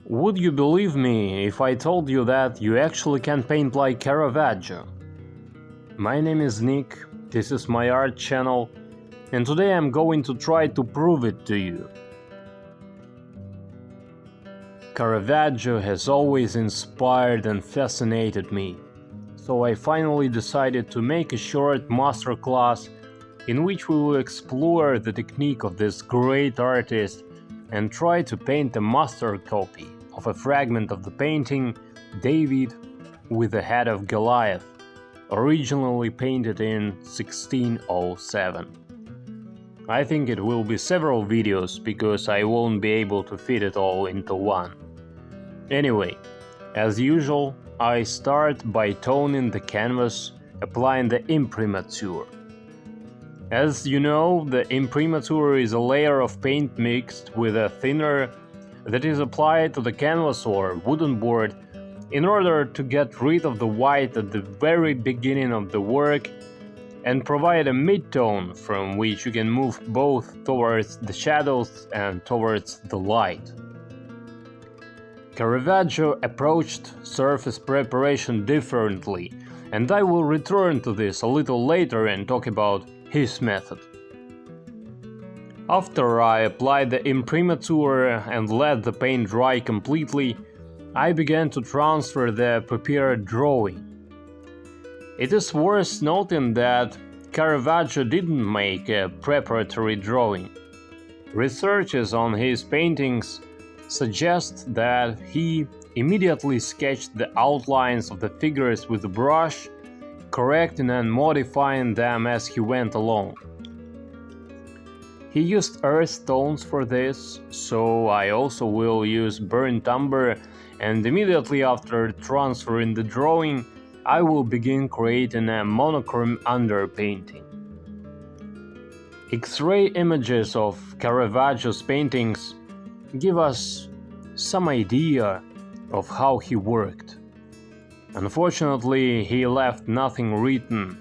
Would you believe me if I told you that you actually can paint like Caravaggio? My name is Nick, this is my art channel, and today I'm going to try to prove it to you. Caravaggio has always inspired and fascinated me, so I finally decided to make a short masterclass in which we will explore the technique of this great artist and try to paint a master copy of a fragment of the painting David with the Head of Goliath, originally painted in 1607. I think it will be several videos because I won't be able to fit it all into one. Anyway, as usual, I start by toning the canvas, applying the imprimatur. As you know, the imprimatur is a layer of paint mixed with a thinner that is applied to the canvas or wooden board in order to get rid of the white at the very beginning of the work and provide a mid-tone from which you can move both towards the shadows and towards the light. Caravaggio approached surface preparation differently, and I will return to this a little later and talk about his method. After I applied the imprimatur and let the paint dry completely, I began to transfer the prepared drawing. It is worth noting that Caravaggio didn't make a preparatory drawing. Researches on his paintings suggest that he immediately sketched the outlines of the figures with a brush, correcting and modifying them as he went along. He used earth tones for this, so I also will use Burnt Umber, and immediately after transferring the drawing, I will begin creating a monochrome underpainting. X-ray images of Caravaggio's paintings give us some idea of how he worked. Unfortunately, he left nothing written,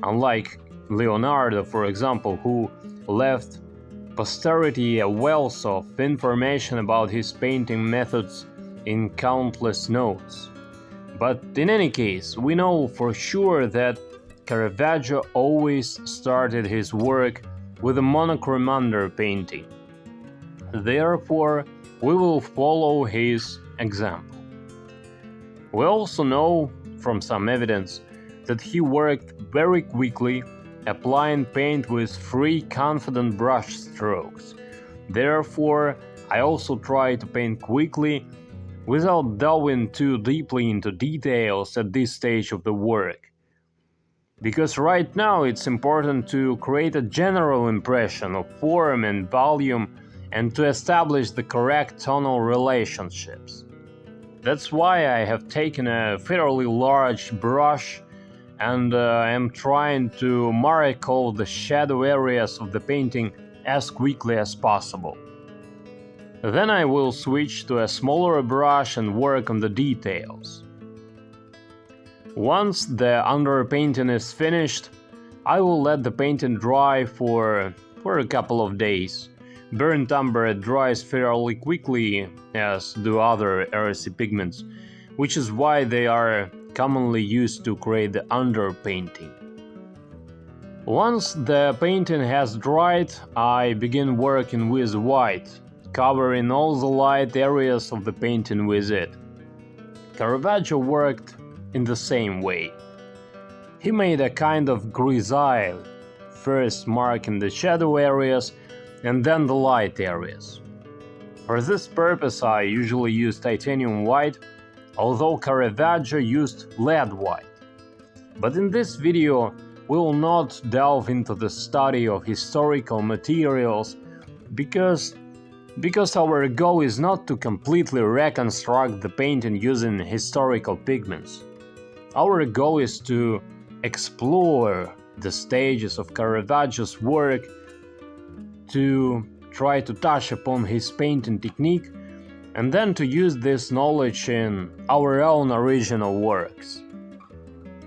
unlike Leonardo, for example, who left posterity a wealth of information about his painting methods in countless notes. But in any case, we know for sure that Caravaggio always started his work with a monochrome underpainting. Therefore, we will follow his example. We also know from some evidence that he worked very quickly, applying paint with free, confident brush strokes. Therefore, I also try to paint quickly without delving too deeply into details at this stage of the work. Because right now it's important to create a general impression of form and volume and to establish the correct tonal relationships. That's why I have taken a fairly large brush and am trying to mark all the shadow areas of the painting as quickly as possible. Then I will switch to a smaller brush and work on the details. Once the underpainting is finished, I will let the painting dry for a couple of days. Burnt umber dries fairly quickly, as do other earthy pigments, which is why they are commonly used to create the underpainting. Once the painting has dried, I begin working with white, covering all the light areas of the painting with it. Caravaggio worked in the same way. He made a kind of grisaille, first marking the shadow areas and then the light areas. For this purpose I usually use titanium white, although Caravaggio used lead white. But in this video we will not delve into the study of historical materials because our goal is not to completely reconstruct the painting using historical pigments. Our goal is to explore the stages of Caravaggio's work, to try to touch upon his painting technique, and then to use this knowledge in our own original works.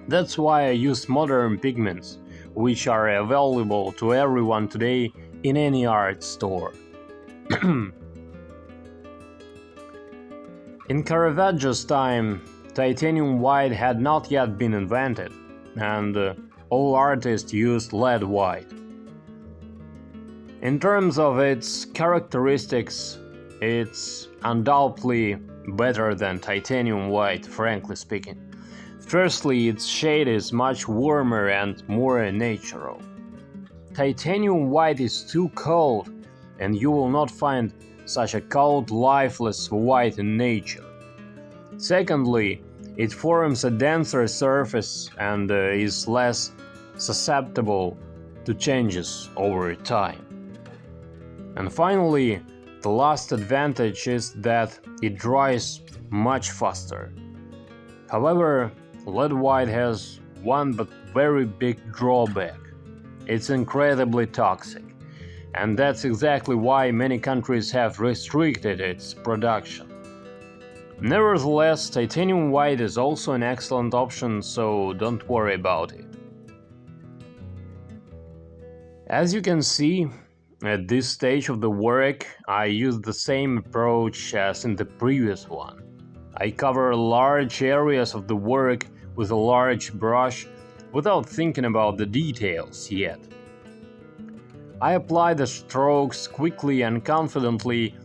That's why I use modern pigments, which are available to everyone today in any art store. In Caravaggio's time, titanium white had not yet been invented, and all artists used lead white. In terms of its characteristics, it's undoubtedly better than titanium white, frankly speaking. Firstly, its shade is much warmer and more natural. Titanium white is too cold, and you will not find such a cold, lifeless white in nature. Secondly, it forms a denser surface and is less susceptible to changes over time. And finally, the last advantage is that it dries much faster. However, lead white has one but very big drawback. It's incredibly toxic, and that's exactly why many countries have restricted its production. Nevertheless, titanium white is also an excellent option, so don't worry about it. As you can see, at this stage of the work, I used the same approach as in the previous one. I cover large areas of the work with a large brush without thinking about the details yet. I apply the strokes quickly and confidently,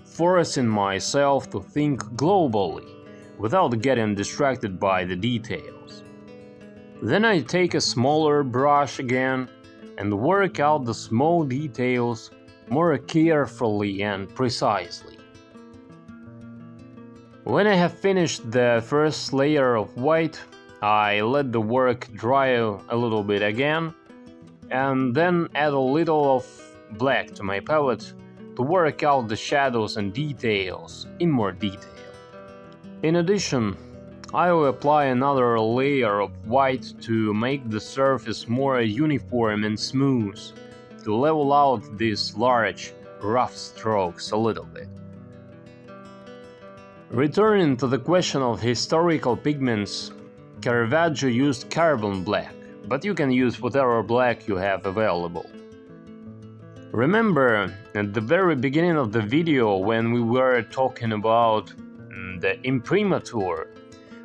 forcing myself to think globally without getting distracted by the details. Then I take a smaller brush again and work out the small details more carefully and precisely. When I have finished the first layer of white, I let the work dry a little bit again, and then add a little of black to my palette to work out the shadows and details in more detail. In addition, I will apply another layer of white to make the surface more uniform and smooth, to level out these large, rough strokes a little bit. Returning to the question of historical pigments, Caravaggio used carbon black, but you can use whatever black you have available. Remember, at the very beginning of the video, when we were talking about the imprimatur,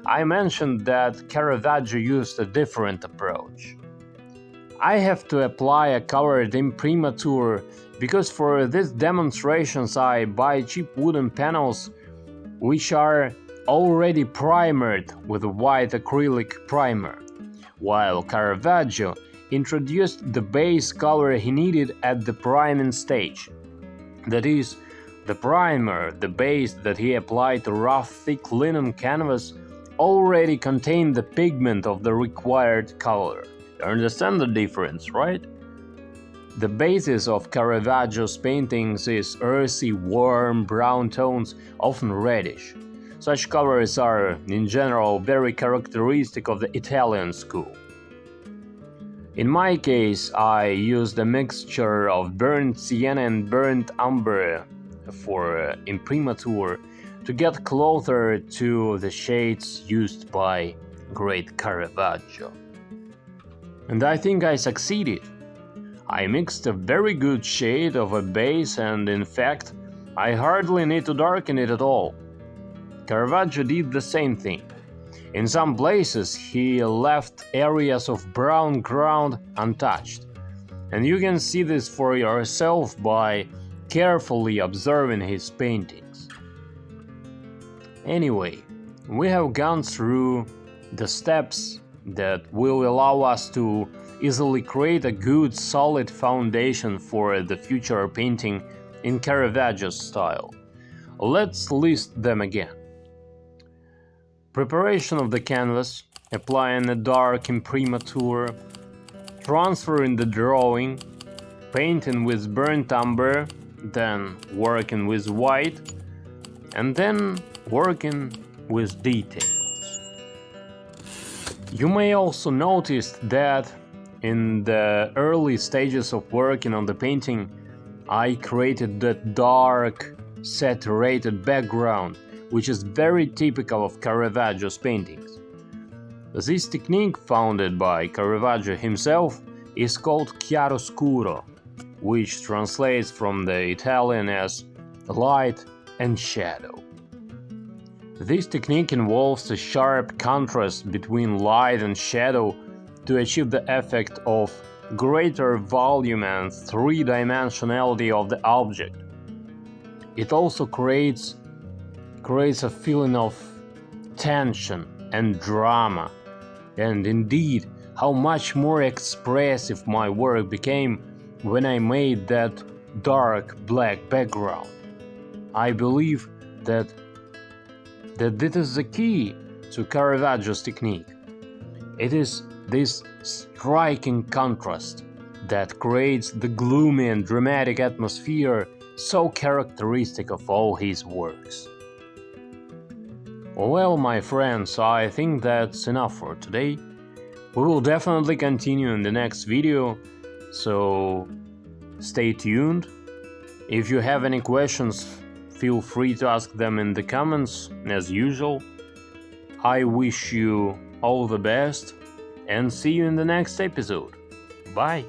I mentioned that Caravaggio used a different approach. I have to apply a colored imprimatur because for these demonstrations I buy cheap wooden panels which are already primered with a white acrylic primer, while Caravaggio introduced the base color he needed at the priming stage. That is, the primer, the base that he applied to rough, thick linen canvas, already contained the pigment of the required color. You understand the difference, right? The basis of Caravaggio's paintings is earthy, warm, brown tones, often reddish. Such colors are, in general, very characteristic of the Italian school. In my case, I used a mixture of burnt sienna and burnt umber for imprimatur to get closer to the shades used by great Caravaggio. And I think I succeeded. I mixed a very good shade of a base, and in fact, I hardly need to darken it at all. Caravaggio did the same thing. In some places he left areas of brown ground untouched, and you can see this for yourself by carefully observing his paintings. Anyway, we have gone through the steps that will allow us to easily create a good solid foundation for the future painting in Caravaggio's style. Let's list them again. Preparation of the canvas, applying a dark imprimatur, transferring the drawing, painting with burnt umber, then working with white, and then working with details. You may also notice that in the early stages of working on the painting, I created that dark, saturated background, which is very typical of Caravaggio's paintings. This technique, founded by Caravaggio himself, is called Chiaroscuro, which translates from the Italian as light and shadow. This technique involves a sharp contrast between light and shadow to achieve the effect of greater volume and three-dimensionality of the object. It also creates a feeling of tension and drama, and indeed, how much more expressive my work became when I made that dark black background. I believe that this is the key to Caravaggio's technique. It is this striking contrast that creates the gloomy and dramatic atmosphere so characteristic of all his works. Well, my friends, I think that's enough for today. We will definitely continue in the next video, so stay tuned. If you have any questions, feel free to ask them in the comments, as usual. I wish you all the best, and see you in the next episode. Bye!